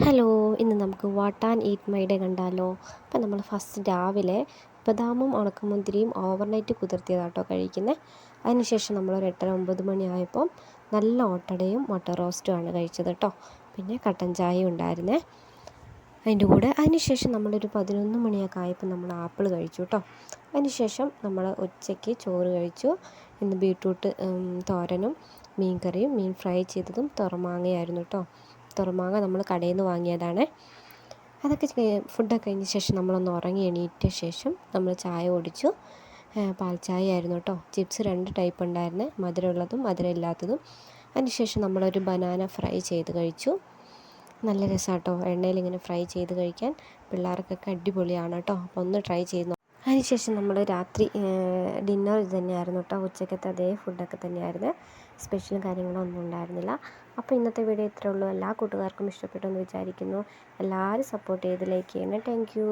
Hello, ഇന്ന് നമുക്ക് what and eat my day കണ്ടാലോ. അപ്പം നമ്മൾ ഫസ്റ്റ് രാവിലെ ബദാമും ഉണക്കമുന്തിരിയും ഓവർനൈറ്റ് കുതിർത്തിയതാട്ടോ കഴിക്കുന്നത്. അതിനുശേഷം നമ്മളൊരു 8:30-9 മണിയായപ്പം നല്ല ഓട്ടടയും മുട്ട റോസ്റ്റുമാണ് കഴിച്ചത് കേട്ടോ. പിന്നെ കട്ടൻ ചായയും ഉണ്ടായിരുന്നേ അതിൻ്റെ കൂടെ. അതിനുശേഷം നമ്മളൊരു 11 മണിയൊക്കെ ആയപ്പോൾ നമ്മൾ ആപ്പിൾ കഴിച്ചു കേട്ടോ. അതിനുശേഷം നമ്മൾ ഉച്ചയ്ക്ക് ചോറ് കഴിച്ചു. ഇന്ന് ബീട്രൂട്ട് തോരനും മീൻ കറിയും മീൻ ഫ്രൈ ചെയ്തതും തുറമാങ്ങയായിരുന്നു കേട്ടോ. തുറമാങ്ങ നമ്മൾ കടയിൽ നിന്ന് വാങ്ങിയതാണ്. അതൊക്കെ ഫുഡൊക്കെ കഴിഞ്ഞ ശേഷം നമ്മളൊന്ന് ഉറങ്ങി എണീറ്റ ശേഷം നമ്മൾ ചായ കുടിച്ചു. പാൽ ചായ ആയിരുന്നു കേട്ടോ. ചിപ്സ് 2 ടൈപ്പ് ഉണ്ടായിരുന്നു, മധുരമുള്ളതും മധുരമില്ലാത്തതും. അതിനുശേഷം നമ്മളൊരു ബനാന ഫ്രൈ ചെയ്ത് കഴിച്ചു. നല്ല രസമാണ് കേട്ടോ, എണ്ണയിലിങ്ങനെ ഫ്രൈ ചെയ്ത് കഴിക്കാൻ. പിള്ളേർക്കൊക്കെ അടിപൊളിയാണ് കേട്ടോ. അപ്പോൾ ഒന്ന് ട്രൈ ചെയ്ത്. അതിനുശേഷം നമ്മൾ രാത്രി ഡിന്നർ ഇത് തന്നെയായിരുന്നു കേട്ടോ. ഉച്ചക്കത്തെ അതേ ഫുഡൊക്കെ തന്നെയായിരുന്നു. സ്പെഷ്യലും കാര്യങ്ങളൊന്നും ഉണ്ടായിരുന്നില്ല. അപ്പോൾ ഇന്നത്തെ വീഡിയോ ഇത്രയേ ഉള്ളൂ. എല്ലാ കൂട്ടുകാർക്കും ഇഷ്ടപ്പെട്ടു എന്ന് വിചാരിക്കുന്നു. എല്ലാവരും സപ്പോർട്ട് ചെയ്ത് ലൈക്ക് ചെയ്യണേ. Thank you.